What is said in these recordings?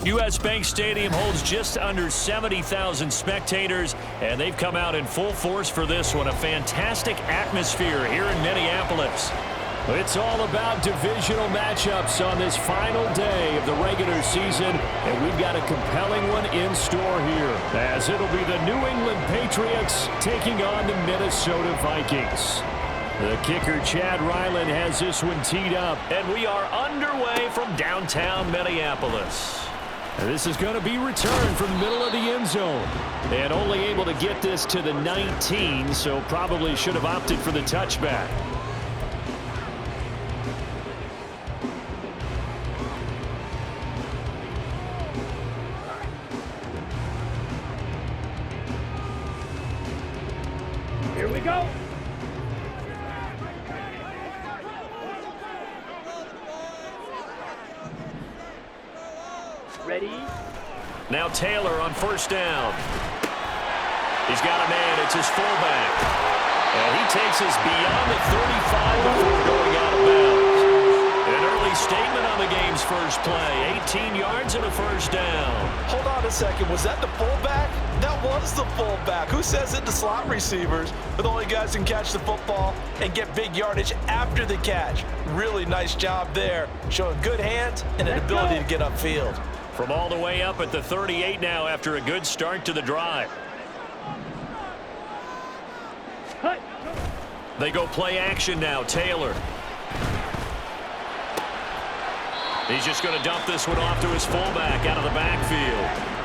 U.S. Bank Stadium holds just under 70,000 spectators, and they've come out in full force for this one. A fantastic atmosphere here in Minneapolis. It's all about divisional matchups on this final day of the regular season, and we've got a compelling one in store here, as it'll be the New England Patriots taking on the Minnesota Vikings. The kicker, Chad Ryland, has this one teed up, and we are underway from downtown Minneapolis. This is going to be returned from the middle of the end zone. And only able to get this to the 19, so probably should have opted for the touchback. Here we go. Ready? Now Taylor on first down. He's got a man. It's his fullback. And he takes us beyond the 35 before going out of bounds. An early statement on the game's first play. 18 yards and a first down. Hold on a second. Was that the fullback? That was the fullback. Who says it? The slot receivers are the only guys who can catch the football and get big yardage after the catch. Really nice job there. Showing good hands and an ability to get upfield. From all the way up at the 38 now after a good start to the drive. They go play action now. Taylor. He's just going to dump this one off to his fullback out of the backfield.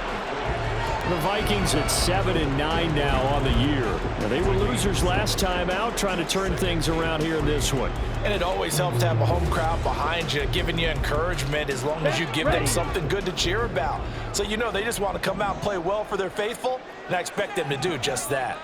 The Vikings at 7-9 now on the year. Now, they were losers last time out, trying to turn things around here in this one. And it always helps to have a home crowd behind you, giving you encouragement as long as you give them something good to cheer about. So you know they just want to come out and play well for their faithful, and I expect them to do just that.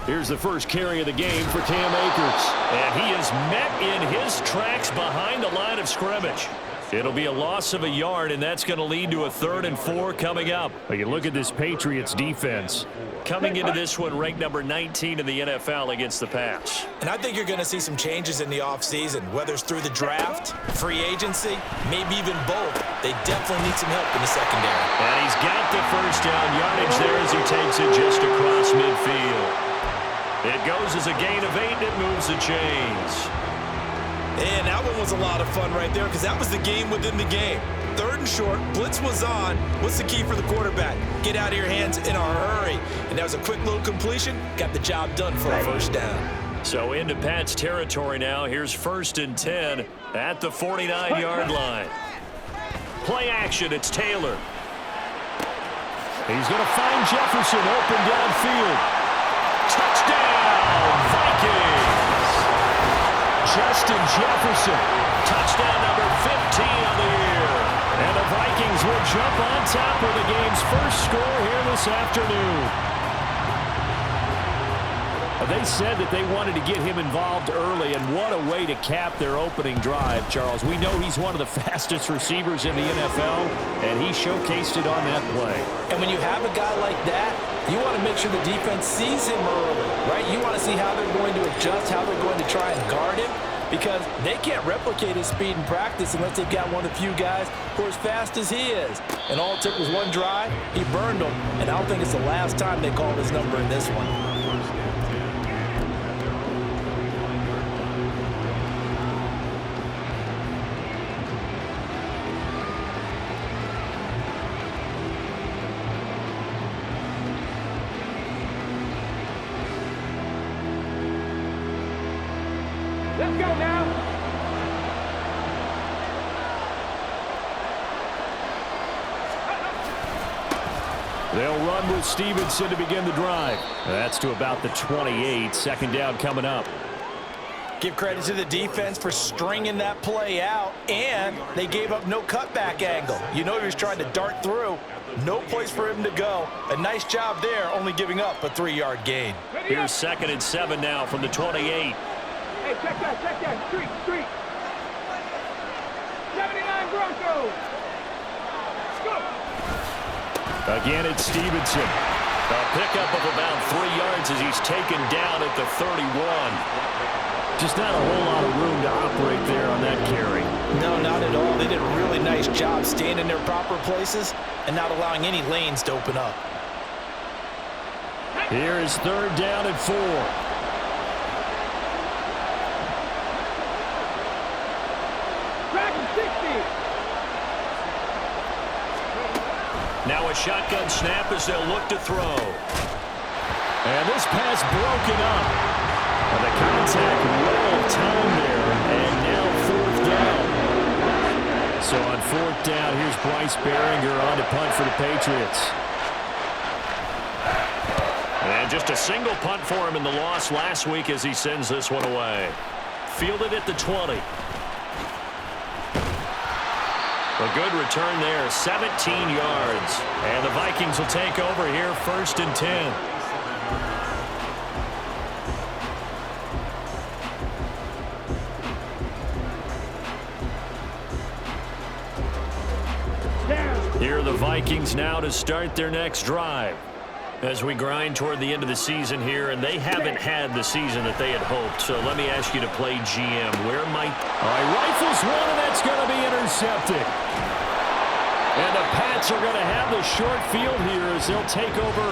Here's the first carry of the game for Cam Akers. And he is met in his tracks behind the line of scrimmage. It'll be a loss of a yard, and that's going to lead to a 3rd and 4 coming up. But you look at this Patriots defense. Coming into this one ranked number 19 in the NFL against the pass. And I think you're going to see some changes in the offseason, whether it's through the draft, free agency, maybe even both. They definitely need some help in the secondary. And he's got the first down yardage there as he takes it just across midfield. It goes as a gain of 8, and it moves the chains. And that one was a lot of fun right there because that was the game within the game. 3rd and short, blitz was on. What's the key for the quarterback? Get out of your hands in a hurry. And that was a quick little completion. Got the job done for a first down. So into Pat's territory now. Here's 1st and 10 at the 49-yard line. Play action. It's Taylor. He's going to find Jefferson open downfield. Touchdown, Vikings! Justin Jefferson, touchdown number 15 on the year. And the Vikings will jump on top of the game's first score here this afternoon. They said that they wanted to get him involved early, and what a way to cap their opening drive, Charles. We know he's one of the fastest receivers in the NFL, and he showcased it on that play. And when you have a guy like that, you want to make sure the defense sees him early, right? You want to see how they're going to adjust, how they're going to try and guard him, because they can't replicate his speed in practice unless they've got one of the few guys who are as fast as he is. And all it took was one drive. He burned them, and I don't think it's the last time they called his number in this one. Let's go now. They'll run with Stevenson to begin the drive. That's to about the 28. 2nd down coming up. Give credit to the defense for stringing that play out, and they gave up no cutback angle. You know he was trying to dart through. No place for him to go. A nice job there, only giving up a 3-yard gain. Here's 2nd and 7 now from the 28. Hey, check that. Street. 79 Broncos. Let's go. Again, it's Stevenson. A pickup of about 3 yards as he's taken down at the 31. Just not a whole lot of room to operate there on that carry. No, not at all. They did a really nice job staying in their proper places and not allowing any lanes to open up. Here is 3rd down and 4. Now a shotgun snap as they'll look to throw. And this pass broken up. And the contact well timed there. And now 4th down. So on 4th down, here's Bryce Behringer on to punt for the Patriots. And just a single punt for him in the loss last week as he sends this one away. Fielded at the 20. A good return there, 17 yards. And the Vikings will take over here 1st and 10. Here are the Vikings now to start their next drive. As we grind toward the end of the season here, and they haven't had the season that they had hoped. So let me ask you to play GM. Where might... All right, rifles one, and that's going to be intercepted. And the Pats are going to have the short field here as they'll take over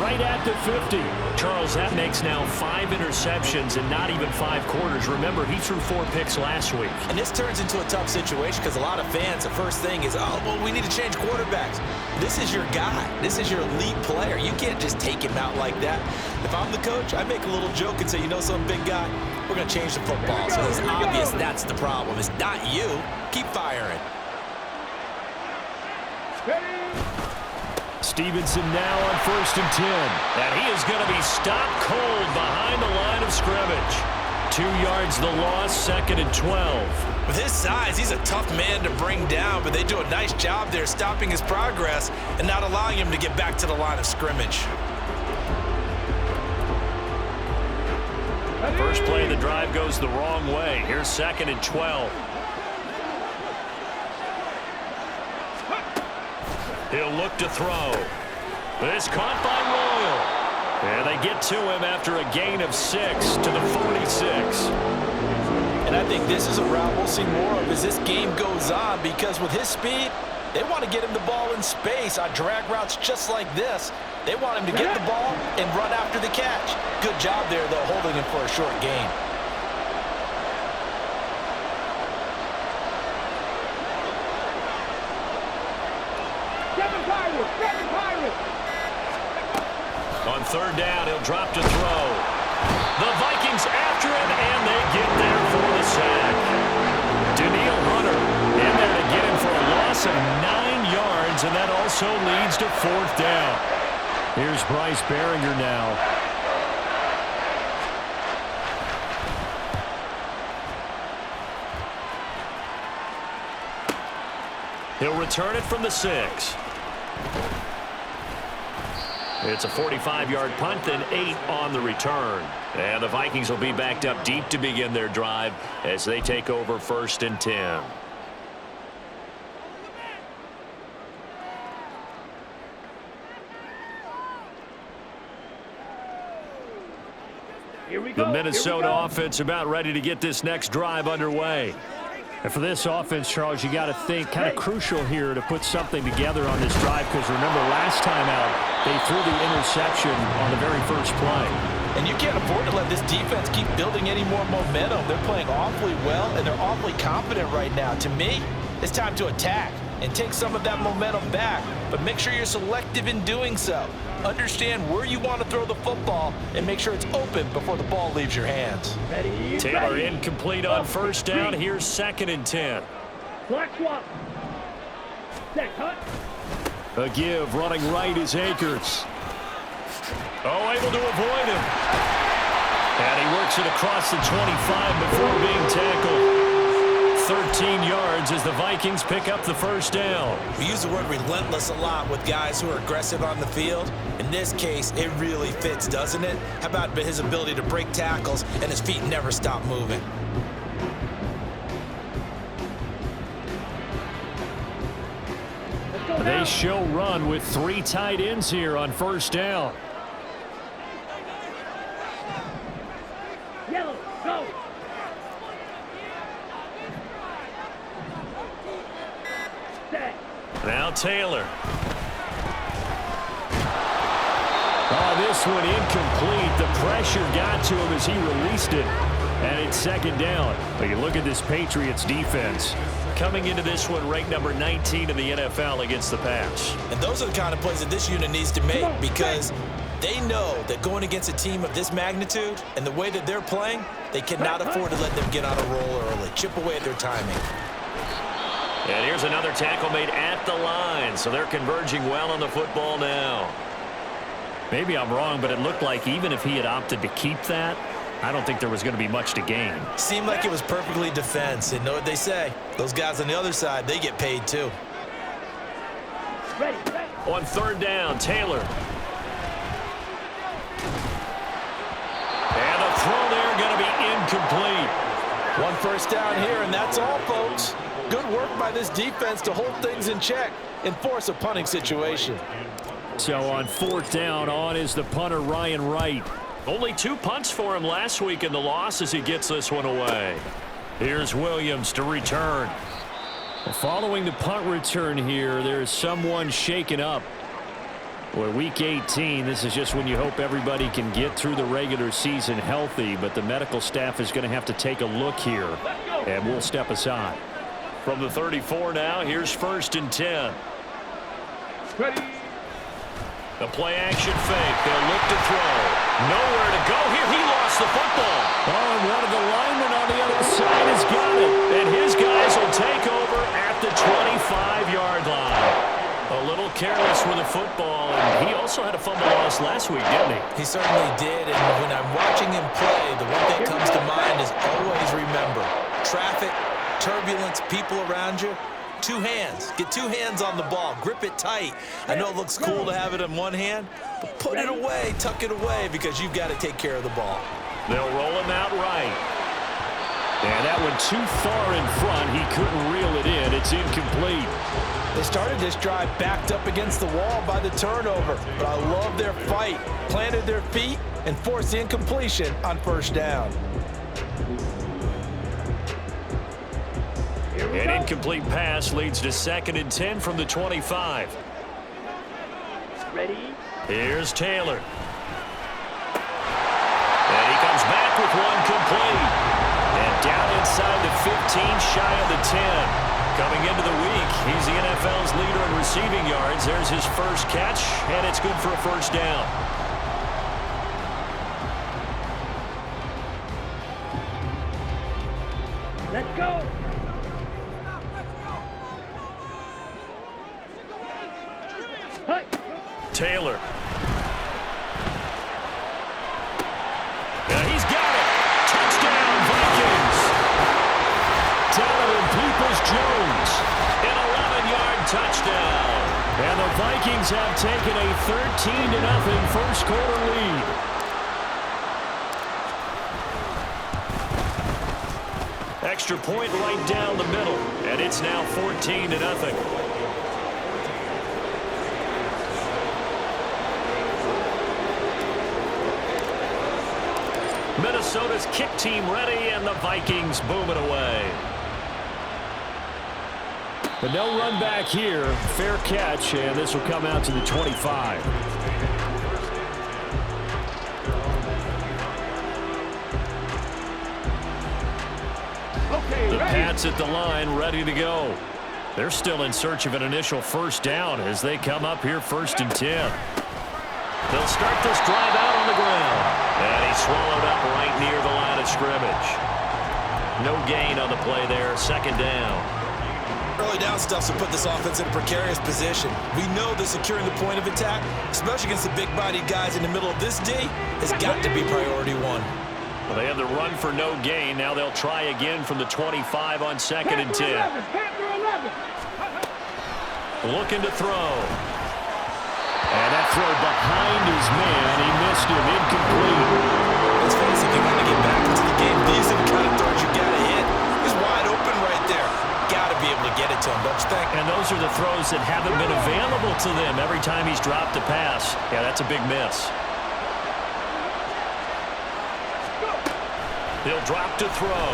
right at the 50. Charles, that makes now 5 interceptions and not even 5 quarters. Remember, he threw 4 picks last week. And this turns into a tough situation because a lot of fans, the first thing is, oh, well, we need to change quarterbacks. This is your guy. This is your elite player. You can't just take him out like that. If I'm the coach, I make a little joke and say, you know some big guy, we're going to change the football. So it's obvious that's the problem. It's not you. Keep firing. Stevenson now on 1st and 10. And he is going to be stopped cold behind the line of scrimmage. 2 yards the loss, 2nd and 12. With his size, he's a tough man to bring down, but they do a nice job there stopping his progress and not allowing him to get back to the line of scrimmage. First play of the drive goes the wrong way. Here's 2nd and 12. He'll look to throw. This caught by Royal. And they get to him after a gain of 6 to the 46. And I think this is a route we'll see more of as this game goes on, because with his speed, they want to get him the ball in space on drag routes just like this. They want him to get the ball and run after the catch. Good job there, though, holding him for a short gain. On 3rd down, he'll drop to throw. The Vikings after him, and they get there for the sack. Daniil Hunter in there to get him for a loss of 9 yards, and that also leads to 4th down. Here's Bryce Behringer now. He'll return it from the 6. It's a 45-yard punt, then 8 on the return. And the Vikings will be backed up deep to begin their drive as they take over 1st and 10. The Minnesota offense about ready to get this next drive underway. And for this offense, Charles, you got to think kind of crucial here to put something together on this drive, because remember last time out they threw the interception on the very first play. And you can't afford to let this defense keep building any more momentum. They're playing awfully well, and they're awfully confident right now. To me, it's time to attack and take some of that momentum back, but make sure you're selective in doing so. Understand where you want to throw the football and make sure it's open before the ball leaves your hands. Taylor incomplete on 1st down. Here's 2nd and 10. Black swap. A give running right is Akers. Oh, able to avoid him. And he works it across the 25 before being tackled. 13 yards as the Vikings pick up the 1st down. We use the word relentless a lot with guys who are aggressive on the field. In this case, it really fits, doesn't it? How about his ability to break tackles and his feet never stop moving? They show run with 3 tight ends here on 1st down. Yellow, go. Taylor. Oh, this one incomplete. The pressure got to him as he released it. And it's second down. But you look at this Patriots defense. Coming into this one, ranked number 19 in the NFL against the pass. And those are the kind of plays that this unit needs to make because they know that going against a team of this magnitude and the way that they're playing, they cannot afford to let them get on a roll early. Chip away at their timing. And here's another tackle made at the line, so they're converging well on the football now. Maybe I'm wrong, but it looked like even if he had opted to keep that, I don't think there was going to be much to gain. Seemed like it was perfectly defense. And know what they say? Those guys on the other side, they get paid too. Ready. On third down, Taylor. And the throw there going to be incomplete. One first down here, and that's all, folks. Good work by this defense to hold things in check and force a punting situation. So on fourth down, on is the punter, Ryan Wright. Only 2 punts for him last week in the loss as he gets this one away. Here's Williams to return. Following the punt return here, there's someone shaken up. Well, week 18, this is just when you hope everybody can get through the regular season healthy, but the medical staff is going to have to take a look here, and we'll step aside. From the 34 now, here's 1st and 10. Ready. The play-action fake. They'll look to throw. Nowhere to go here. He lost the football. Oh, and one of the linemen on the other side has got it. And his guys will take over at the 25-yard line. A little careless with the football, and he also had a fumble loss last week, didn't he? He certainly did, and when I'm watching him play, the one thing that comes to mind is always remember, traffic, turbulence, people around you. 2 hands. Get 2 hands on the ball. Grip it tight. I know it looks cool to have it in one hand, but put it away, tuck it away, because you've got to take care of the ball. They'll roll him out right. And that one too far in front. He couldn't reel it in. It's incomplete. They started this drive backed up against the wall by the turnover, but I love their fight. Planted their feet and forced the incompletion on first down. An incomplete pass leads to 2nd and 10 from the 25. Ready. Here's Taylor. And he comes back with one complete. And down inside the 15, shy of the 10. Coming into the week, he's the NFL's leader in receiving yards. There's his first catch, and it's good for a first down. Let's go. Taylor. Yeah, he's got it. Touchdown, Vikings. Donovan Peoples-Jones. An 11-yard touchdown. And the Vikings have taken a 13-0 first quarter lead. Extra point right down the middle. And it's now 14-0. Minnesota's kick team ready, and the Vikings boom it away. But no run back here. Fair catch, and this will come out to the 25. Okay, The ready. Pats at the line, ready to go. They're still in search of an initial first down as they come up here 1st and 10. They'll start this drive out on the ground. And he's swallowed up right near the line of scrimmage. No gain on the play there. 2nd down. Early down stuff will put this offense in a precarious position. We know that securing the point of attack, especially against the big-bodied guys in the middle of this D, has got to be priority 1. Well, they have the run for no gain. Now they'll try again from the 25 on 2nd and 10. Looking to throw. And that throw behind his man. He missed him. Incomplete. Let's face it, if you want to get back into the game, these are the kind of throws you got to hit. He's wide open right there. Got to be able to get it to him, don't you think? And those are the throws that haven't been available to them every time he's dropped a pass. Yeah, that's a big miss. He'll drop to throw.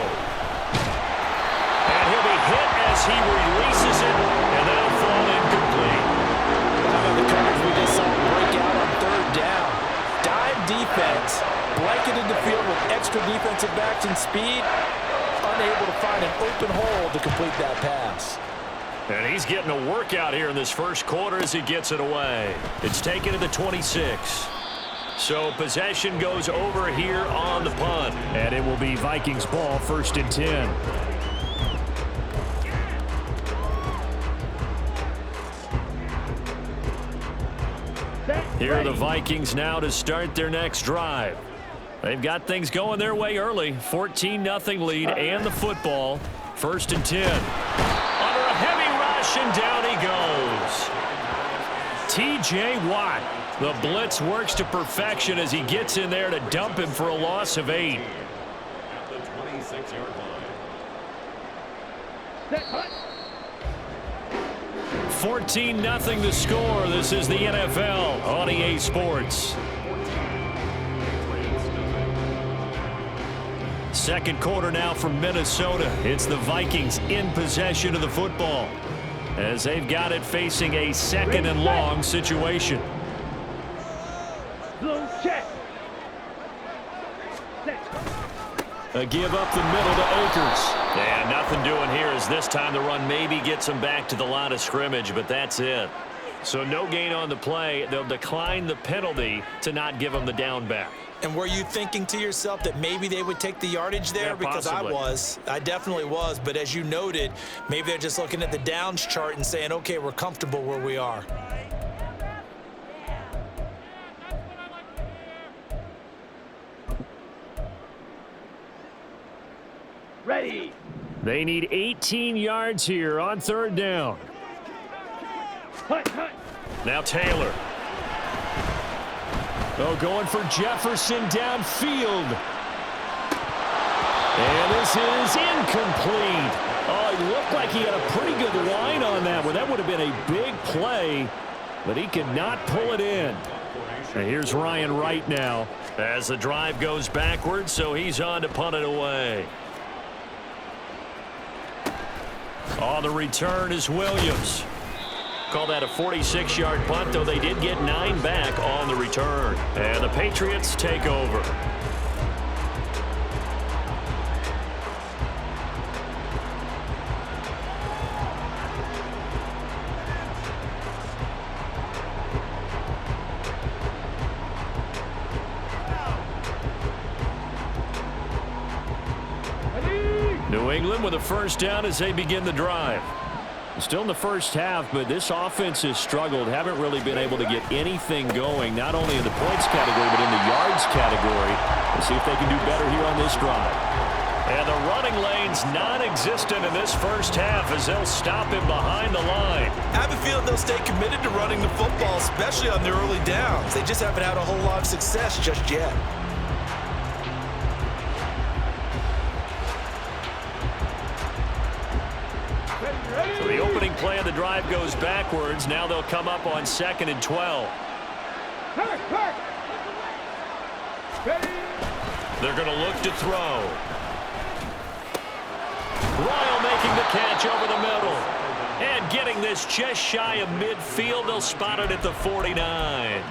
And he'll be hit as he releases it, and that'll fall incomplete. we just saw him break out on third down. Dime defense, blanketed the field with extra defensive backs and speed, unable to find an open hole to complete that pass. And he's getting a workout here in this first quarter as he gets it away. It's taken to the 26. So possession goes over here on the punt. And it will be Vikings ball, 1st and 10. Here are the Vikings now to start their next drive. They've got things going their way early. 14-0 lead and the football. 1st and 10. Under a heavy rush, and down he goes. T.J. Watt. The blitz works to perfection as he gets in there to dump him for a loss of 8. At the 26-yard line. 14-0 the score. This is the NFL on EA Sports. Second quarter now from Minnesota. It's the Vikings in possession of the football as they've got it facing a 2nd and long situation. Check. A give up the middle to Akers. And nothing doing here as this time the run maybe gets them back to the line of scrimmage, but that's it. So no gain on the play. They'll decline the penalty to not give them the down back. And were you thinking to yourself that maybe they would take the yardage there? Yeah, because I definitely was. But as you noted, maybe they're just looking at the downs chart and saying, okay, we're comfortable where we are. Ready. They need 18 yards here on 3rd down. Hunt, hunt. Now Taylor. Oh, going for Jefferson downfield. And this is incomplete. Oh, it looked like he had a pretty good line on that one. That would have been a big play, but he could not pull it in. And here's Ryan Wright now as the drive goes backwards, so he's on to punt it away. On the return is Williams. Call that a 46-yard punt, though they did get 9 back on the return. And the Patriots take over. New England with a 1st down as they begin the drive. Still in the first half, but this offense has struggled. Haven't really been able to get anything going, not only in the points category, but in the yards category. Let's see if they can do better here on this drive. And the running lane's non-existent in this first half as they'll stop him behind the line. I have a feeling they'll stay committed to running the football, especially on their early downs. They just haven't had a whole lot of success just yet. So the opening play of the drive goes backwards. Now they'll come up on 2nd and 12. They're going to look to throw. Ryle making the catch over the middle. And getting this just shy of midfield. They'll spot it at the 49.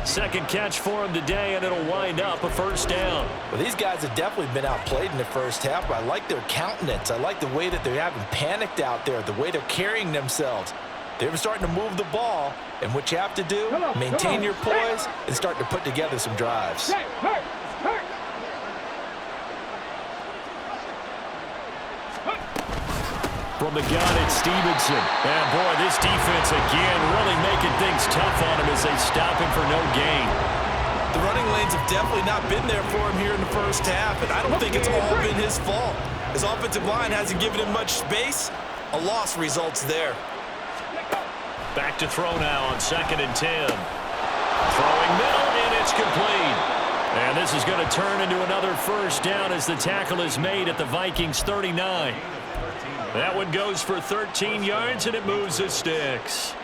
Second catch for him today, and it'll wind up a 1st down. Well, these guys have definitely been outplayed in the first half, but I like their countenance. I like the way that they haven't panicked out there, the way they're carrying themselves. They're starting to move the ball, and what you have to do, maintain your poise and start to put together some drives. From the gun, it's Stevenson. And boy, this defense again really making things tough on him as they stop him for no gain. The running lanes have definitely not been there for him here in the first half, and I don't think it's all been his fault. His offensive line hasn't given him much space. A loss results there. Back to throw now on 2nd and 10. Throwing middle, and it's complete. And this is going to turn into another 1st down as the tackle is made at the Vikings 39. That one goes for 13 yards, and it moves the sticks.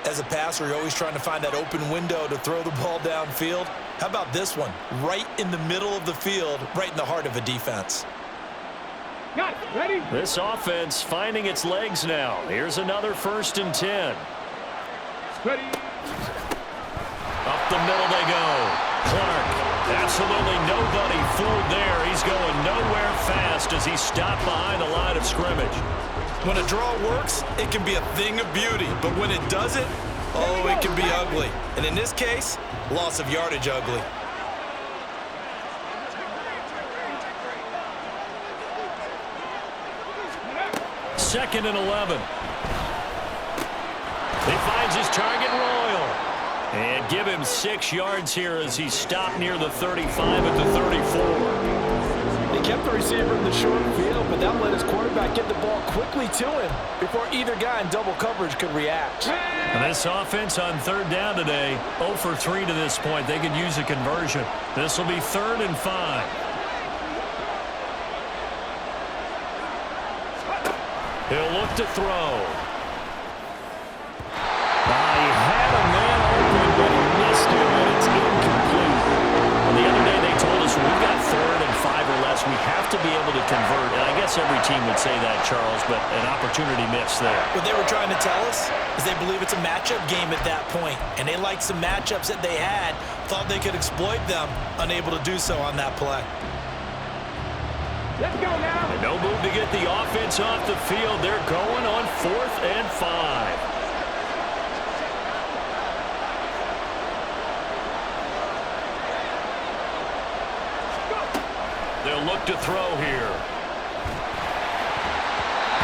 As a passer, you're always trying to find that open window to throw the ball downfield. How about this one? Right in the middle of the field, right in the heart of a defense. Got it. Ready? This offense finding its legs now. Here's another 1st and 10. Ready. the middle they go. Clark, absolutely nobody fooled there. He's going nowhere fast as he stopped behind the line of scrimmage. When a draw works, it can be a thing of beauty. But when it doesn't, oh, it can be ugly. And in this case, loss of yardage ugly. Second and 11. He finds his target, Royal. And give him 6 yards here as he stopped near the 35 at the 34. They kept the receiver in the short field, but that let his quarterback get the ball quickly to him before either guy in double coverage could react. And this offense on third down today, 0 for 3 to this point. They could use a conversion. This will be 3rd and 5. He'll look to throw. He had a man open, but he missed him, and it's incomplete. And the other day they told us when we've got 3rd and 5 or less, we have to be able to convert. And I guess every team would say that, Charles, but an opportunity missed there. What they were trying to tell us is they believe it's a matchup game at that point, and they liked some matchups that they had, thought they could exploit them, unable to do so on that play. Let's go now. And no move to get the offense off the field. They're going on 4th and 5. They'll look to throw here.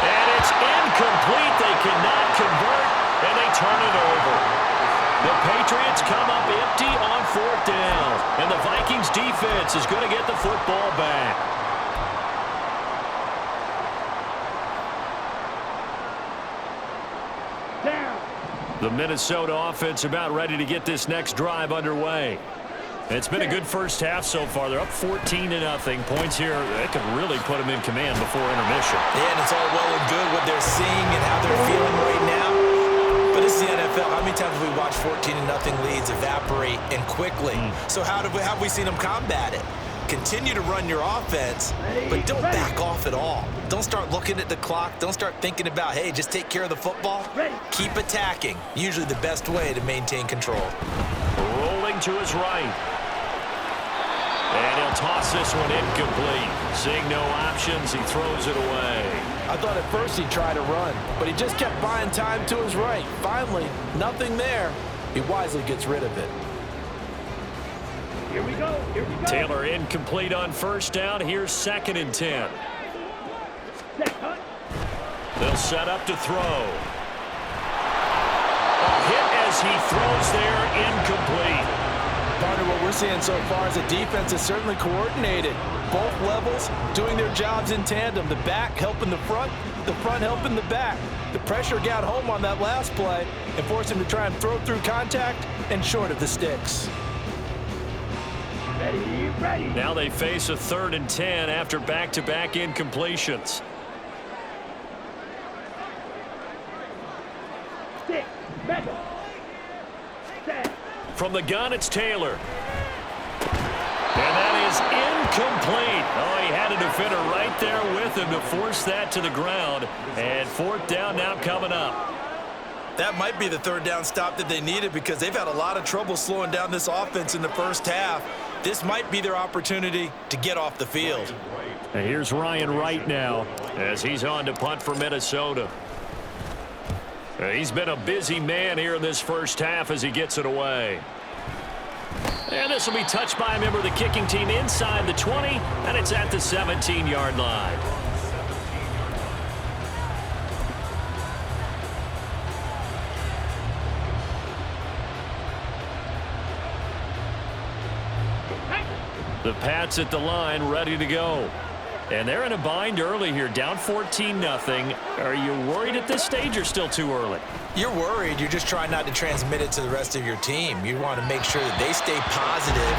And it's incomplete. They cannot convert, and they turn it over. The Patriots come up empty on 4th down, and the Vikings defense is going to get the football back. The Minnesota offense about ready to get this next drive underway. It's been a good first half so far. They're up 14-0. Points here, that could really put them in command before intermission. Yeah, and it's all well and good what they're seeing and how they're feeling right now. But this is the NFL. How many times have we watched 14-0 leads evaporate and quickly? So how have we seen them combat it? Continue to run your offense, but don't back off at all. Don't start looking at the clock. Don't start thinking about, hey, just take care of the football. Keep attacking. Usually the best way to maintain control. Rolling to his right. And he'll toss this one incomplete. Seeing no options, he throws it away. I thought at first he'd try to run, but he just kept buying time to his right. Finally, nothing there. He wisely gets rid of it. Here we go. Here we go. Taylor incomplete on 1st down. Here's 2nd and 10. They'll set up to throw. A hit as he throws there, incomplete. Part of what we're seeing so far is the defense is certainly coordinated. Both levels doing their jobs in tandem. The back helping the front helping the back. The pressure got home on that last play and forced him to try and throw through contact and short of the sticks. Ready. Now they face a 3rd and 10 after back-to-back incompletions. Stick. Metal. Set. From the gun, it's Taylor. And that is incomplete. Oh, he had a defender right there with him to force that to the ground. And 4th down now coming up. That might be the 3rd down stop that they needed because they've had a lot of trouble slowing down this offense in the first half. This might be their opportunity to get off the field. And here's Ryan Wright now as he's on to punt for Minnesota. He's been a busy man here in this first half as he gets it away. And this will be touched by a member of the kicking team inside the 20, and it's at the 17-yard line. The Pats at the line ready to go. And they're in a bind early here, down 14-0. Are you worried at this stage or still too early? You're worried. You're just trying not to transmit it to the rest of your team. You want to make sure that they stay positive,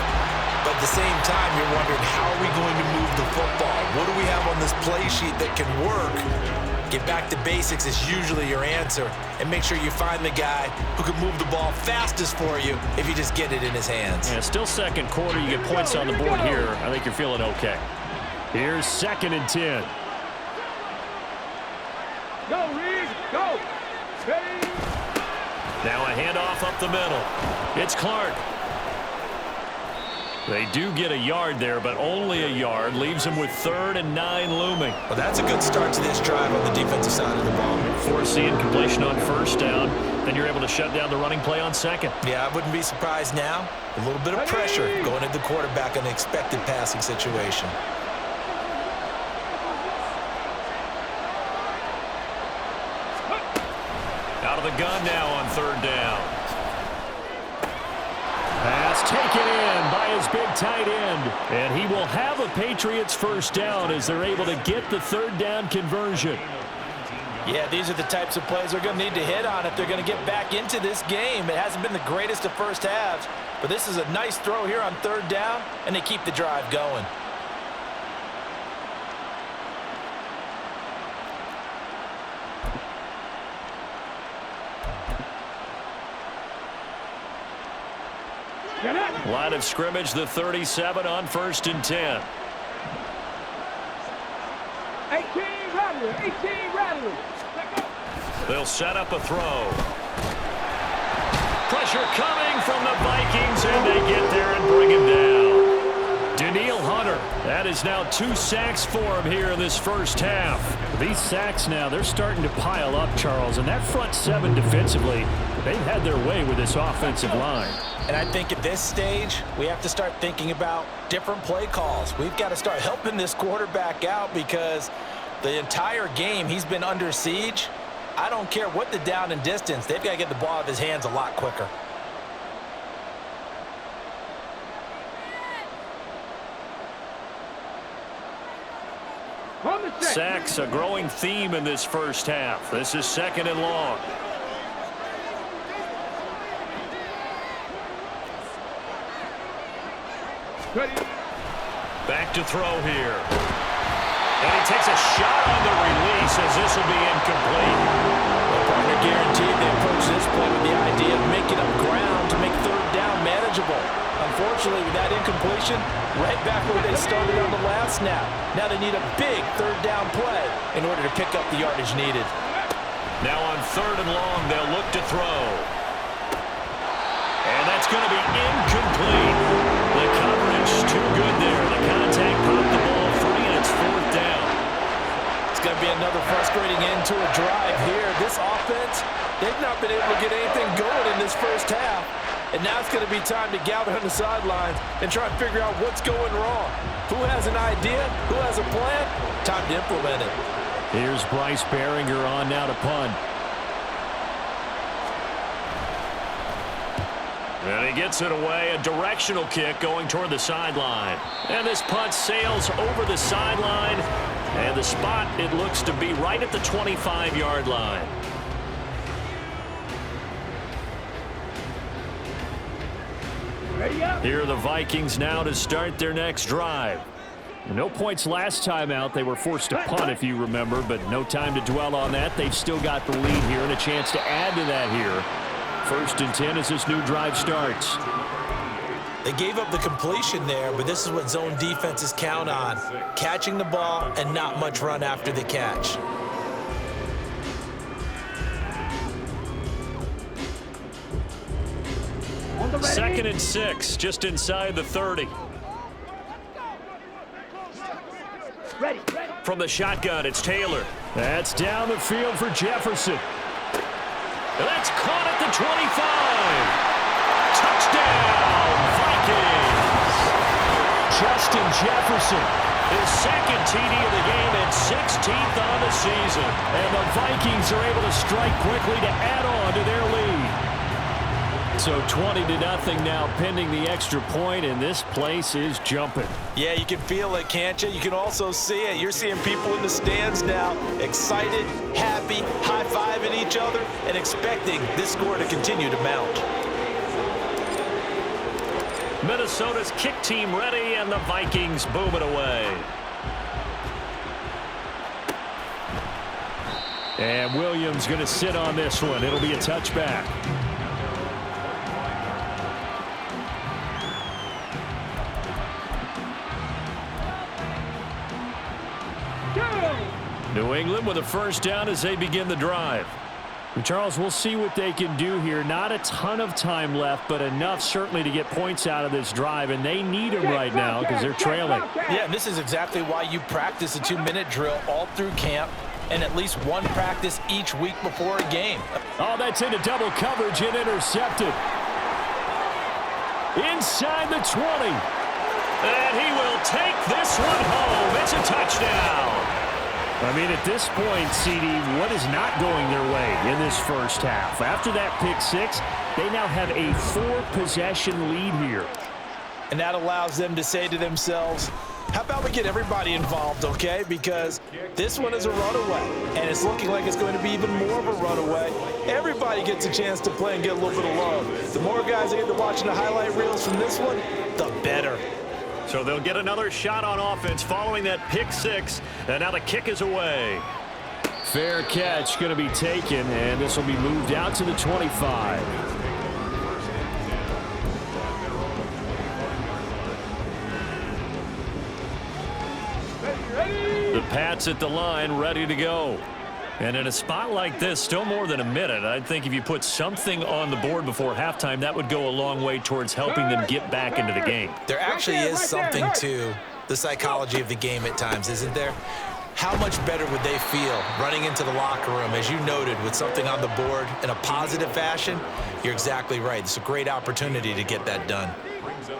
but at the same time, you're wondering, how are we going to move the football? What do we have on this play sheet that can work? Get back to basics is usually your answer, and make sure you find the guy who can move the ball fastest for you if you just get it in his hands. Yeah, still second quarter. You get points on the board here. I think you're feeling okay. Here's 2nd and 10. Go, Reed. Go. Ready. Now a handoff up the middle. It's Clark. They do get a yard there, but only a yard. Leaves them with 3rd and 9 looming. Well, that's a good start to this drive on the defensive side of the ball. Forcing completion on 1st down. Then you're able to shut down the running play on 2nd. Yeah, I wouldn't be surprised now. A little bit of pressure going at the quarterback in an expected passing situation. Out of the gun now on 3rd down. Pass taken in by his big tight end. And he will have a Patriots 1st down as they're able to get the 3rd down conversion. Yeah, these are the types of plays they're going to need to hit on if they're going to get back into this game. It hasn't been the greatest of first halves, but this is a nice throw here on 3rd down, and they keep the drive going. Line of scrimmage, the 37 on 1st and 10. 18 Rattler, 18 Rattler. They'll set up a throw. Pressure coming from the Vikings, and they get there and bring him down. Danielle Hunter, that is now 2 sacks for him here in this 1st half. These sacks now, they're starting to pile up, Charles, and that front 7 defensively, they've had their way with this offensive line. And I think at this stage, we have to start thinking about different play calls. We've got to start helping this quarterback out because the entire game he's been under siege. I don't care what the down and distance. They've got to get the ball out of his hands a lot quicker. Sacks, a growing theme in this 1st half. This is 2nd and long. Back to throw here. And he takes a shot on the release as this will be incomplete. The partner guaranteed they approach this play with the idea of making up ground to make 3rd down manageable. Unfortunately, with that incompletion, right back where they started on the last snap. Now they need a big 3rd down play in order to pick up the yardage needed. Now on 3rd and long, they'll look to throw. And that's going to be incomplete. The coverage too good there. The contact popped the ball free, and it's 4th down. It's going to be another frustrating end to a drive here. This offense, they've not been able to get anything going in this 1st half. And now it's going to be time to gather on the sidelines and try and figure out what's going wrong. Who has an idea? Who has a plan? Time to implement it. Here's Bryce Behringer on now to punt. And he gets it away, a directional kick going toward the sideline. And this punt sails over the sideline. And the spot, it looks to be right at the 25-yard line. Ready up. Here are the Vikings now to start their next drive. No points last time out. They were forced to punt, if you remember, but no time to dwell on that. They've still got the lead here and a chance to add to that here. 1st and 10 as this new drive starts. They gave up the completion there, but this is what zone defenses count on. Catching the ball and not much run after the catch. On the ready. 2nd and 6, just inside the 30. Ready. From the shotgun, it's Taylor. That's down the field for Jefferson. That's caught at the 25. Touchdown, Vikings. Justin Jefferson, his 2nd TD of the game and 16th on the season. And the Vikings are able to strike quickly to add on to their lead. So 20-0 now pending the extra point, and this place is jumping. Yeah, you can feel it, can't you? You can also see it. You're seeing people in the stands now, excited, happy, high-fiving each other, and expecting this score to continue to mount. Minnesota's kick team ready, and the Vikings boom it away. And Williams going to sit on this one. It'll be a touchback. New England with a 1st down as they begin the drive. And Charles, we'll see what they can do here. Not a ton of time left, but enough certainly to get points out of this drive, and they need them right now because they're trailing. Yeah, and this is exactly why you practice a 2-minute drill all through camp and at least one practice each week before a game. Oh, that's into double coverage and intercepted. Inside the 20. And he will take this one home. It's a touchdown. I mean, at this point, CD, what is not going their way in this first half? After that pick six, they now have a 4-possession lead here. And that allows them to say to themselves, how about we get everybody involved, okay? Because this one is a runaway, and it's looking like it's going to be even more of a runaway. Everybody gets a chance to play and get a little bit of love. The more guys that get to watching the highlight reels from this one, the better. So they'll get another shot on offense following that pick six, and now the kick is away. Fair catch going to be taken, and this will be moved out to the 25. The Pats at the line, ready to go. And in a spot like this, still more than a minute, I think if you put something on the board before halftime, that would go a long way towards helping them get back into the game. There actually is something to the psychology of the game at times, isn't there? How much better would they feel running into the locker room, as you noted, with something on the board in a positive fashion? You're exactly right. It's a great opportunity to get that done.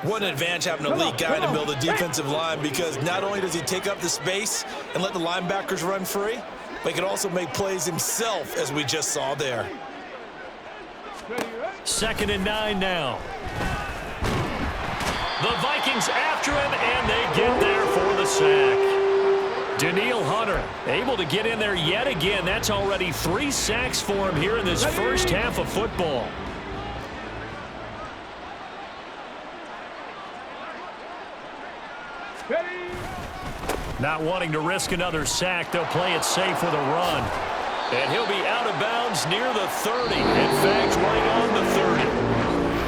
What an advantage having a elite guy in the middle of the defensive line, because not only does he take up the space and let the linebackers run free, but he can also make plays himself, as we just saw there. 2nd and 9 now. The Vikings after him, and they get there for the sack. Danielle Hunter able to get in there yet again. That's already 3 sacks for him here in this first half of football. Not wanting to risk another sack, they'll play it safe with a run. And he'll be out of bounds near the 30. In fact, right on the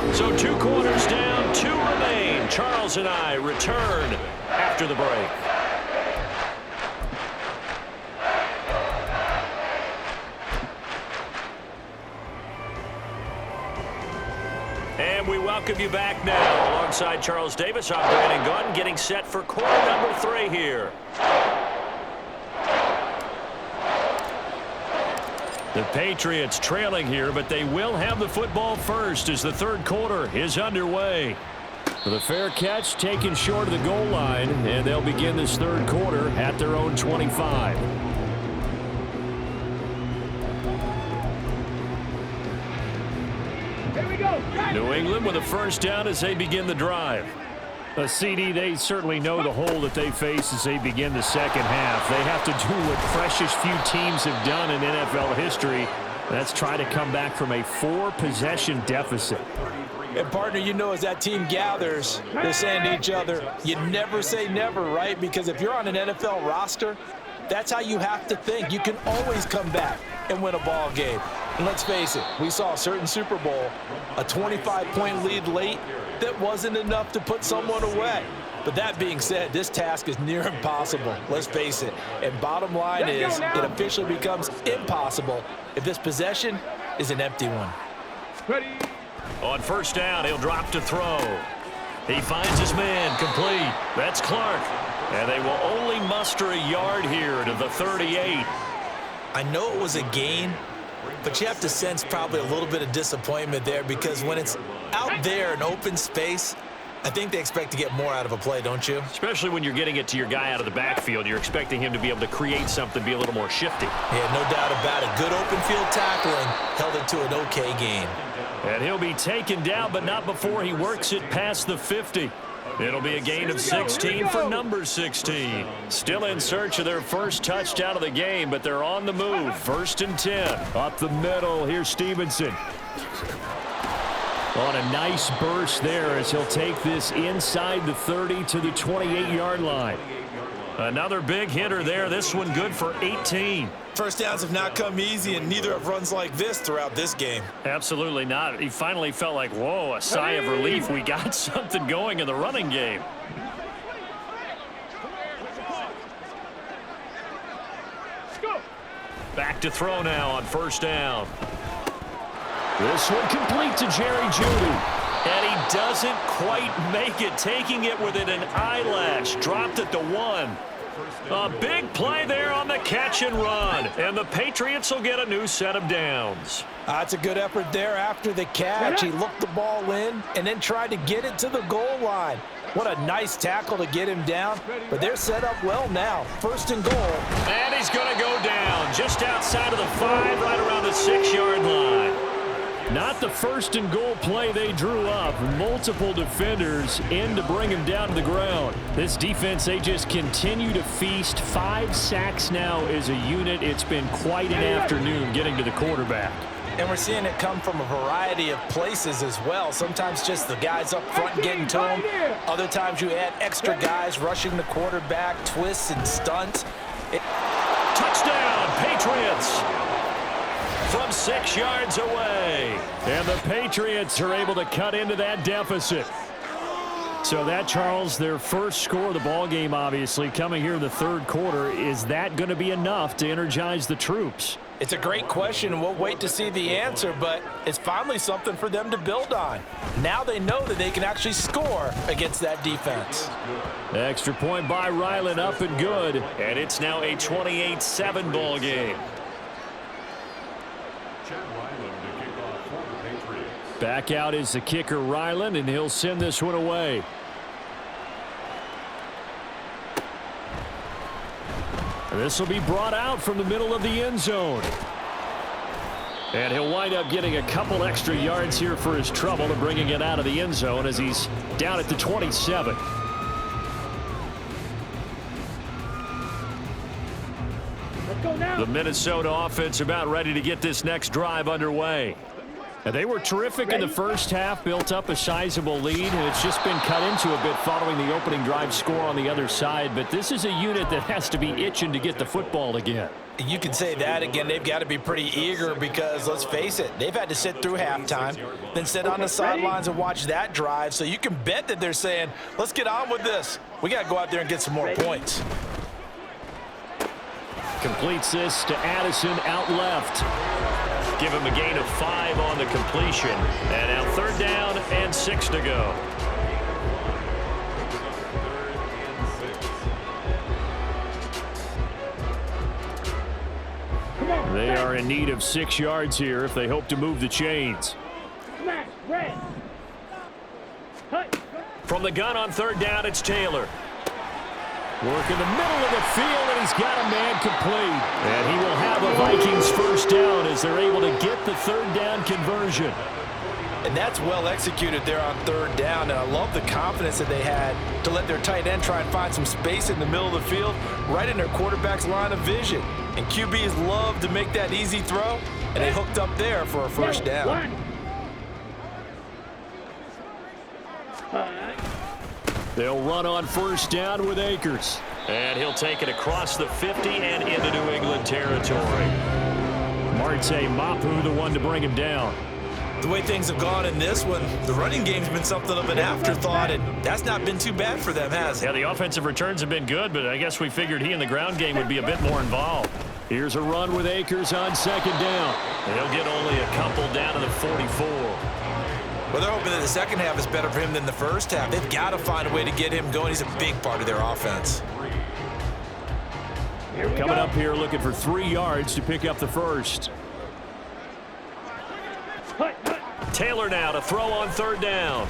30. So 2 quarters down, 2 remain. Charles and I return after the break. And we welcome you back now. Alongside Charles Davis, I'm Brandon Gunn, getting set for quarter number 3 here. The Patriots trailing here, but they will have the football first as the third quarter is underway. The fair catch taken short of the goal line, and they'll begin this third quarter at their own 25. New England with a first down as they begin the drive. A CD, they certainly know the hole that they face as they begin the second half. They have to do what precious few teams have done in NFL history. That's try to come back from a 4-possession deficit. And, partner, you know, as that team gathers, they're saying to each other, you never say never, right? Because if you're on an NFL roster, that's how you have to think. You can always come back and win a ball game. And let's face it, we saw a certain Super Bowl, a 25-point lead late that wasn't enough to put someone away. But that being said, this task is near impossible, let's face it. And bottom line is, it officially becomes impossible if this possession is an empty one. On first down, he'll drop to throw. He finds his man, complete. That's Clark. And they will only muster a yard here to the 38. I know it was a gain, but you have to sense probably a little bit of disappointment there, because when it's out there in open space, I think they expect to get more out of a play, don't you? Especially when you're getting it to your guy out of the backfield. You're expecting him to be able to create something, be a little more shifty. Yeah, no doubt about it. Good open field tackling held it to an okay gain. And he'll be taken down, but not before he works it past the 50. It'll be a gain of 16 for number 16. Still in search of their first touchdown of the game, but they're on the move. 1st and 10. Up the middle, here's Stevenson. On a nice burst there as he'll take this inside the 30 to the 28-yard line. Another big hitter there. This one good for 18. First downs have not come easy, and neither have runs like this throughout this game. Absolutely not. He finally felt like, whoa, a sigh of relief. We got something going in the running game. Back to throw now on first down. This one complete to Jerry Jeudy. And he doesn't quite make it, taking it within an eyelash. Dropped at the 1. A big play there on the catch and run. And the Patriots will get a new set of downs. That's a good effort there after the catch. He looked the ball in and then tried to get it to the goal line. What a nice tackle to get him down. But they're set up well now. First and goal. And he's going to go down just outside of the 5, right around the 6-yard line. Not the first and goal play they drew up. Multiple defenders in to bring him down to the ground. This defense, they just continue to feast. 5 sacks now as a unit. It's been quite an afternoon getting to the quarterback. And we're seeing it come from a variety of places as well. Sometimes just the guys up front getting to him. Other times you add extra guys rushing the quarterback, twists and stunts. Touchdown, Patriots! From 6 yards away. And the Patriots are able to cut into that deficit. So that, Charles, their first score of the ball game, obviously, coming here in the third quarter. Is that going to be enough to energize the troops? It's a great question, and we'll wait to see the answer, but it's finally something for them to build on. Now they know that they can actually score against that defense. Extra point by Ryland, up and good. And it's now a 28-7 ball game. Back out is the kicker, Ryland, and he'll send this one away. This will be brought out from the middle of the end zone. And he'll wind up getting a couple extra yards here for his trouble and bringing it out of the end zone as he's down at the 27. Let's go now. The Minnesota offense about ready to get this next drive underway. And they were terrific in the first half, built up a sizable lead, and it's just been cut into a bit following the opening drive score on the other side. But this is a unit that has to be itching to get the football again. You can say that again. They've got to be pretty eager because, let's face it, they've had to sit through halftime, then sit on the sidelines and watch that drive. So you can bet that they're saying, let's get on with this. We got to go out there and get some more points. Completes this to Addison out left. Give him a gain of 5 on the completion. And now third down and 6 to go. They are in need of 6 yards here if they hope to move the chains. Smash, red. Cut. From the gun on third down, it's Taylor. Work in the middle of the field, and he's got a man complete. And he will have a Vikings first down as they're able to get the third down conversion. And that's well executed there on third down. And I love the confidence that they had to let their tight end try and find some space in the middle of the field, right in their quarterback's line of vision. And QBs love to make that easy throw, and they hooked up there for a first down. They'll run on first down with Akers. And he'll take it across the 50 and into New England territory. Marte Mapu, the one to bring him down. The way things have gone in this one, the running game's been something of an afterthought, and that's not been too bad for them, has it? Yeah, the offensive returns have been good, but I guess we figured he in the ground game would be a bit more involved. Here's a run with Akers on second down. They'll get only a couple down to the 44. Well, they're hoping that the second half is better for him than the first half. They've got to find a way to get him going. He's a big part of their offense. Coming up here looking for 3 yards to pick up the first. Taylor now to throw on third down.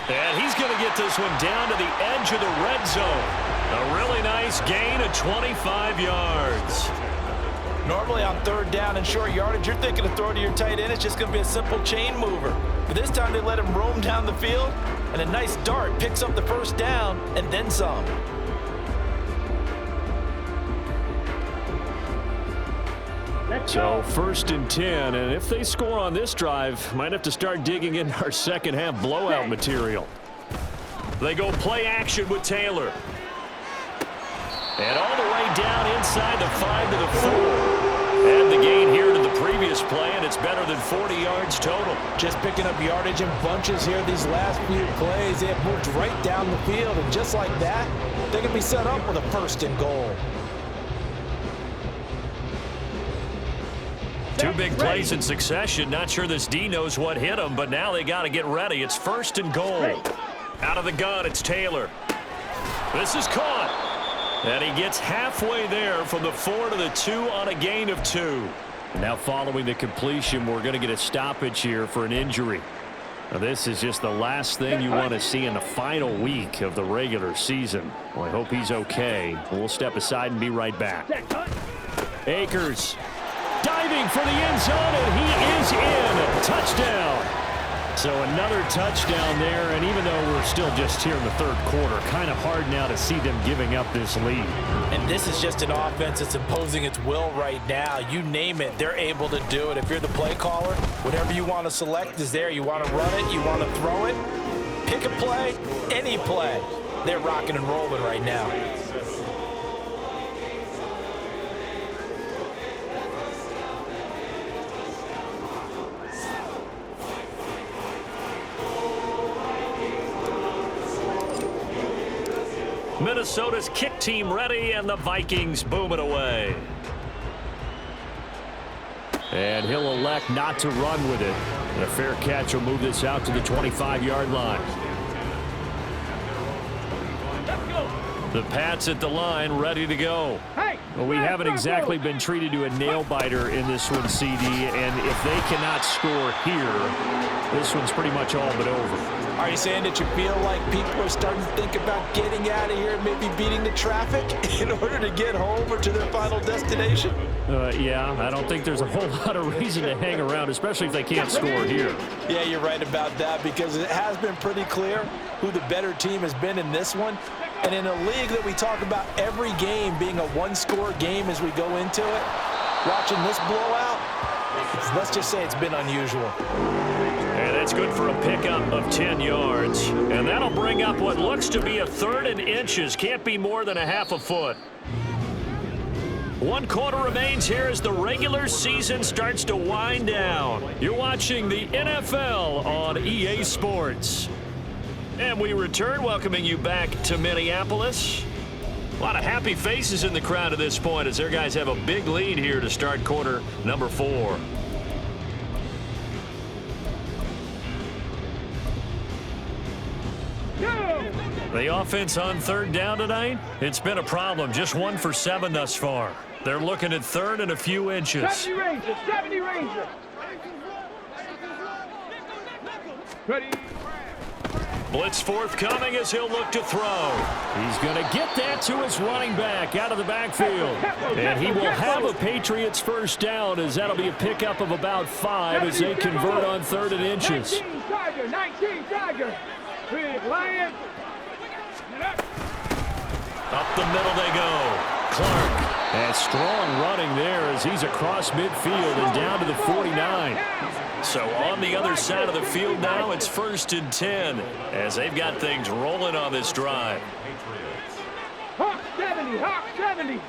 And he's going to get this one down to the edge of the red zone. A really nice gain of 25 yards. Normally on third down and short yardage, you're thinking of throwing to your tight end. It's just going to be a simple chain mover. But this time they let him roam down the field, and a nice dart picks up the first down and then some. So first and 10, and if they score on this drive, might have to start digging in our second half blowout material. They go play action with Taylor. And all the way down inside the 5 to the 4. And the gain here to the previous play, and it's better than 40 yards total. Just picking up yardage in bunches here these last few plays. They have moved right down the field, and just like that, they can be set up with a first and goal. Two big plays in succession. Not sure this D knows what hit him, but now they got to get ready. It's 1st and goal. Out of the gun, it's Taylor. This is caught. And he gets halfway there from the 4 to the 2 on a gain of 2. Now following the completion, we're going to get a stoppage here for an injury. Now, this is just the last thing you want to see in the final week of the regular season. Well, I hope he's okay. We'll step aside and be right back. Akers diving for the end zone, and he is in. Touchdown. So another touchdown there, and even though we're still just here in the 3rd quarter, kind of hard now to see them giving up this lead. And this is just an offense that's imposing its will right now. You name it, they're able to do it. If you're the play caller, whatever you want to select is there. You want to run it, you want to throw it, pick a play, any play. They're rocking and rolling right now. Minnesota's kick team ready, and the Vikings boom it away. And he'll elect not to run with it. And a fair catch will move this out to the 25-yard line. The Pats at the line, ready to go. Well, we haven't exactly been treated to a nail-biter in this one, CD, and if they cannot score here, this one's pretty much all but over. Are you saying that you feel like people are starting to think about getting out of here and maybe beating the traffic in order to get home or to their final destination? Yeah, I don't think there's a whole lot of reason to hang around, especially if they can't score here. Yeah, you're right about that, because it has been pretty clear who the better team has been in this one. And in a league that we talk about every game being a one-score game as we go into it, watching this blowout, let's just say it's been unusual. And that's good for a pickup of 10 yards. And that'll bring up what looks to be a 3rd and inches. Can't be more than a half a foot. 1 quarter remains here as the regular season starts to wind down. You're watching the NFL on EA Sports. And we return, welcoming you back to Minneapolis. A lot of happy faces in the crowd at this point as their guys have a big lead here to start quarter number 4. The offense on 3rd down tonight, it's been a problem. Just 1 for 7 thus far. They're looking at 3rd and a few inches. 70 Rangers, 70 Rangers. Ready. Blitz forthcoming as he'll look to throw. He's going to get that to his running back out of the backfield. And he will have a Patriots 1st down as that'll be a pickup of about 5 as they convert on 3rd and inches. 19 Tiger, 19 Tiger. Lion. Up the middle they go. Clark. And strong running there as he's across midfield and down to the 49. So on the other side of the field now, it's 1st and 10 as they've got things rolling on this drive. Hawk 70, Hawk 70.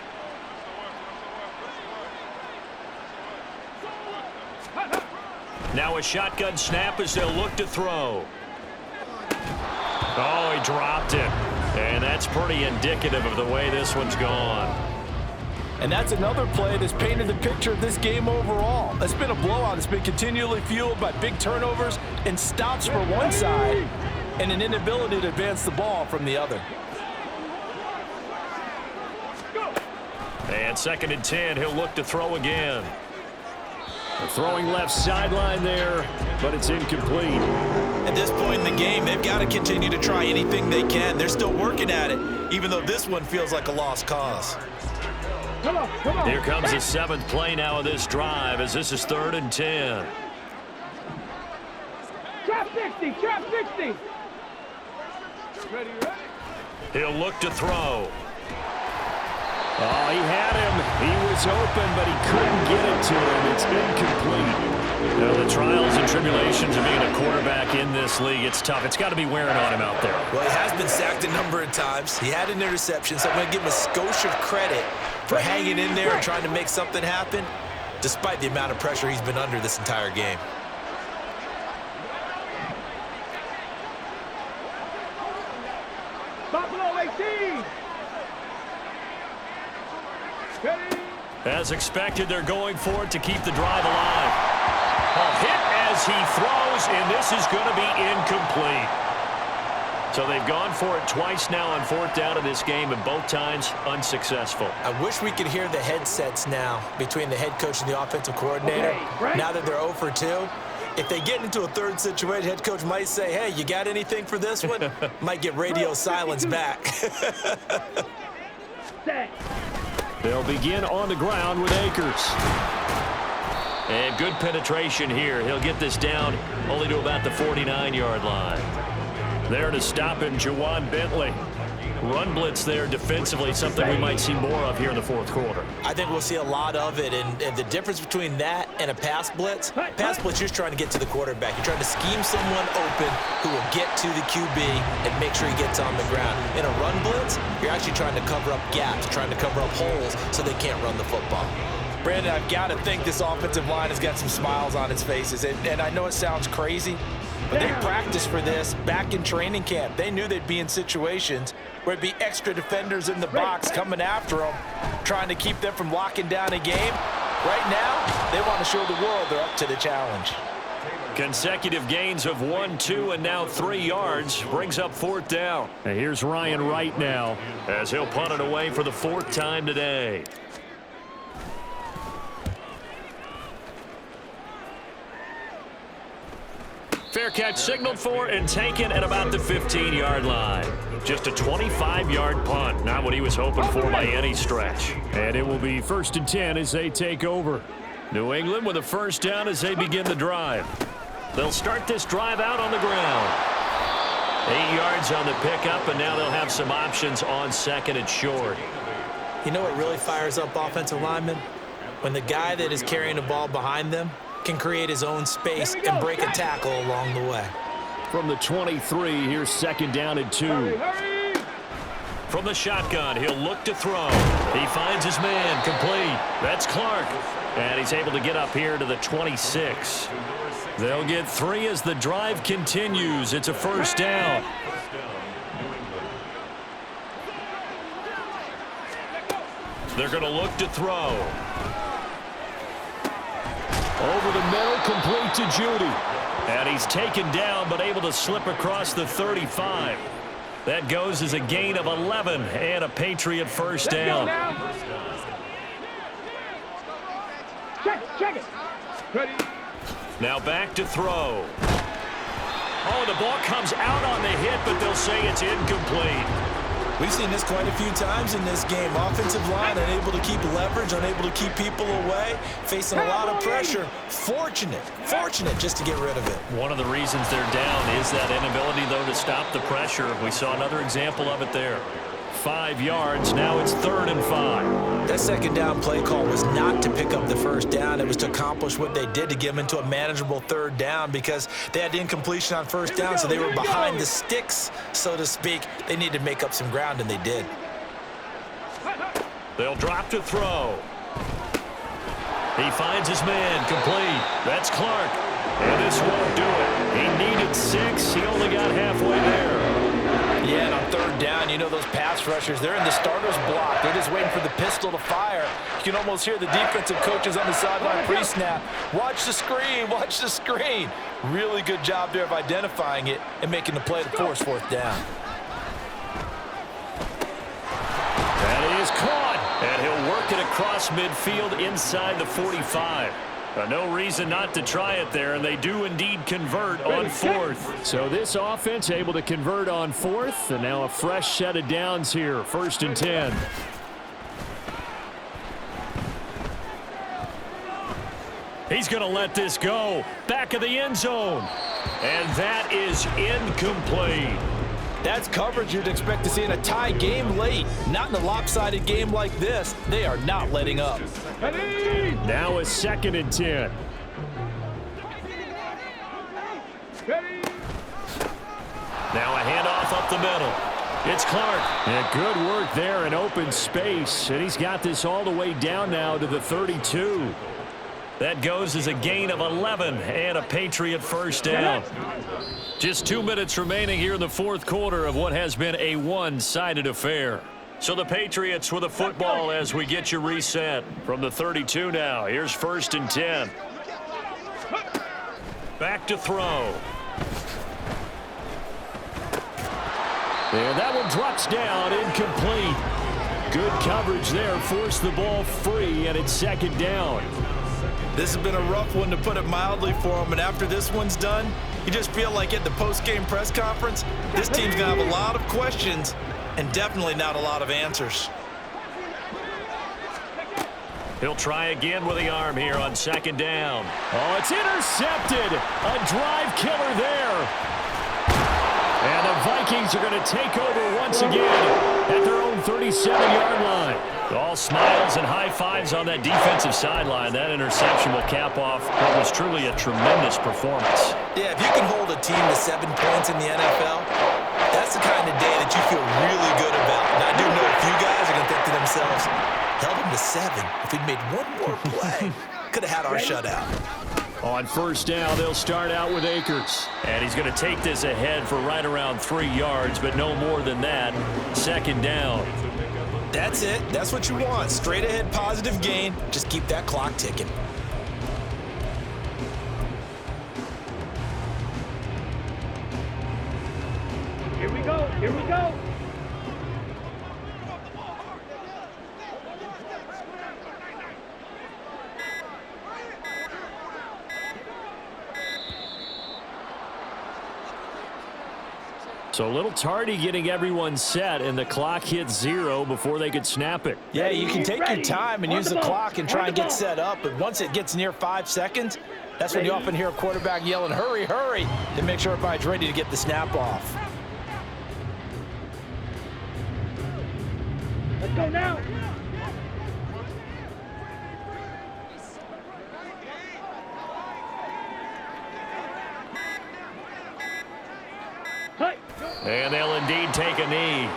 Now a shotgun snap as they'll look to throw. Oh, he dropped it. And that's pretty indicative of the way this one's gone. And that's another play that's painted the picture of this game overall. It's been a blowout. It's been continually fueled by big turnovers and stops for one side and an inability to advance the ball from the other. And 2nd and 10, he'll look to throw again. The throwing left sideline there, but it's incomplete. At this point in the game, they've got to continue to try anything they can. They're still working at it, even though this one feels like a lost cause. Come on, come on. Here comes the 7th play now of this drive as this is 3rd and 10. Trap 60, trap 60. Ready, ready. He'll look to throw. Oh, he had him. He was open, but he couldn't get it to him. It's incomplete. You know, the trials and tribulations of being a quarterback in this league, it's tough. It's got to be wearing on him out there. Well, he has been sacked a number of times. He had an interception, so I'm going to give him a skosh of credit for hanging in there and trying to make something happen, despite the amount of pressure he's been under this entire game. Buffalo 18. Ready. As expected, they're going for it to keep the drive alive. A hit as he throws, and this is going to be incomplete. So they've gone for it twice now on fourth down in this game, and both times unsuccessful. I wish we could hear the headsets now between the head coach and the offensive coordinator. Okay, now that they're 0 for 2. If they get into a third situation, head coach might say, hey, you got anything for this one? Might get radio silence back. They'll begin on the ground with Akers. And good penetration here. He'll get this down only to about the 49-yard line. There to stop him, Juwan Bentley. Run blitz there defensively, something we might see more of here in the fourth quarter. I think we'll see a lot of it, and the difference between that and a pass blitz, you're just trying to get to the quarterback. You're trying to scheme someone open who will get to the QB and make sure he gets on the ground. In a run blitz, you're actually trying to cover up gaps, trying to cover up holes so they can't run the football. Brandon, I've got to think this offensive line has got some smiles on its faces, and I know it sounds crazy, but they practiced for this back in training camp. They knew they'd be in situations where it'd be extra defenders in the box coming after them, trying to keep them from locking down a game. Right now, they want to show the world they're up to the challenge. Consecutive gains of 1, 2, and now 3 yards brings up fourth down. And here's Ryan Wright now as he'll punt it away for the 4th time today. Fair catch signaled for and taken at about the 15-yard line. Just a 25-yard punt, not what he was hoping for by any stretch. And it will be 1st and 10 as they take over. New England with a first down as they begin the drive. They'll start this drive out on the ground. 8 yards on the pickup, and now they'll have some options on 2nd and short. You know what really fires up offensive linemen? When the guy that is carrying the ball behind them can create his own space and break a tackle along the way. From the 23, here's 2nd down and 2. From the shotgun, he'll look to throw. He finds his man, complete. That's Clark. And he's able to get up here to the 26. They'll get 3 as the drive continues. It's a first down. They're going to look to throw. Over the middle, complete to Judy. And he's taken down, but able to slip across the 35. That goes as a gain of 11 and a Patriot first down. Check it. Ready. Now back to throw. Oh, the ball comes out on the hit, but they'll say it's incomplete. We've seen this quite a few times in this game. Offensive line unable to keep leverage, unable to keep people away, facing a lot of pressure. Fortunate just to get rid of it. One of the reasons they're down is that inability, though, to stop the pressure. We saw another example of it there. 5 yards, now it's 3rd and 5. That 2nd down play call was not to pick up the first down. It was to accomplish what they did to get them into a manageable 3rd down because they had incompletion on first down, so they were behind the sticks, so to speak. They needed to make up some ground, and they did. They'll drop to throw. He finds his man, complete. That's Clark. And this won't do it. He needed 6. He only got halfway there. Yeah, and on 3rd down, you know those pass rushers, they're in the starter's block. They're just waiting for the pistol to fire. You can almost hear the defensive coaches on the sideline pre-snap. Watch the screen, watch the screen. Really good job there of identifying it and making the play to force 4th down. That is caught, and he'll work it across midfield inside the 45. No reason not to try it there, and they do indeed convert on 4th. So this offense able to convert on 4th, and now a fresh set of downs here, 1st and 10. He's going to let this go. Back of the end zone. And that is incomplete. That's coverage you'd expect to see in a tie game late. Not in a lopsided game like this. They are not letting up. Now a 2nd and 10. Now a handoff up the middle. It's Clark. And good work there in open space. And he's got this all the way down now to the 32. That goes as a gain of 11 and a Patriot first down. Just 2 minutes remaining here in the 4th quarter of what has been a one-sided affair. So the Patriots with a football as we get you reset from the 32 now. Here's 1st and 10. Back to throw. And that one drops down, incomplete. Good coverage there, forced the ball free, and it's 2nd down. This has been a rough one, to put it mildly, for him, and after this one's done, you just feel like at the post-game press conference, this team's going to have a lot of questions and definitely not a lot of answers. He'll try again with the arm here on 2nd down. Oh, it's intercepted. A drive killer there. And the Vikings are going to take over once again at their own 37-yard line. All smiles and high fives on that defensive sideline. That interception will cap off what was truly a tremendous performance. Yeah, if you can hold a team to 7 points in the NFL, that's the kind of day that you feel really good about. And I do know a few guys are going to think to themselves, held him to 7. If we'd made one more play, could have had our shutout. On 1st down, they'll start out with Akers. And he's going to take this ahead for right around 3 yards, but no more than that. 2nd down. That's it. That's what you want. Straight ahead, positive gain. Just keep that clock ticking. Here we go. Here we go. So a little tardy getting everyone set, and the clock hit 0 before they could snap it. Yeah, you can take your time and use the clock and try and get set up, but once it gets near 5 seconds, that's when you often hear a quarterback yelling, hurry, hurry, to make sure everybody's ready to get the snap off. Let's go now. Hey. And they'll indeed take a knee.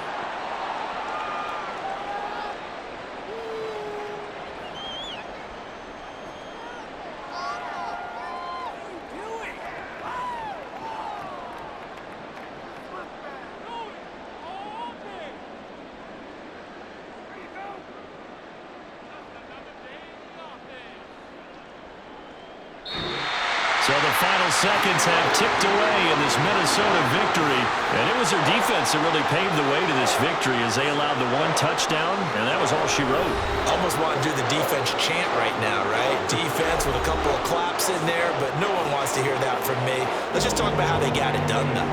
So the final seconds have ticked away in this Minnesota victory. And it was their defense that really paved the way to this victory as they allowed the 1 touchdown, and that was all she wrote. Almost want to do the defense chant right now, right? Defense with a couple of claps in there, but no one wants to hear that from me. Let's just talk about how they got it done, though.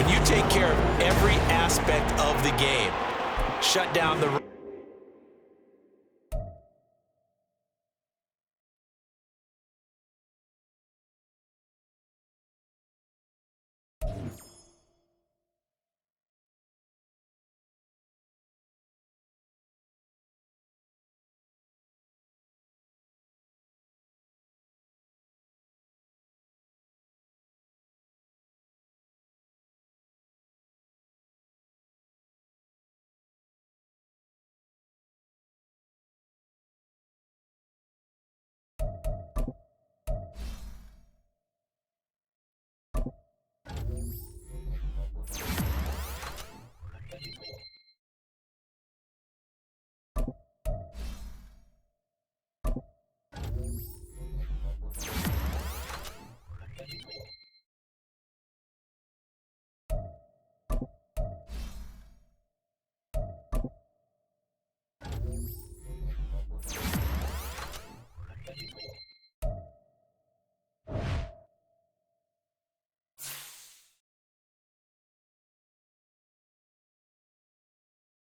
When you take care of every aspect of the game, shut down the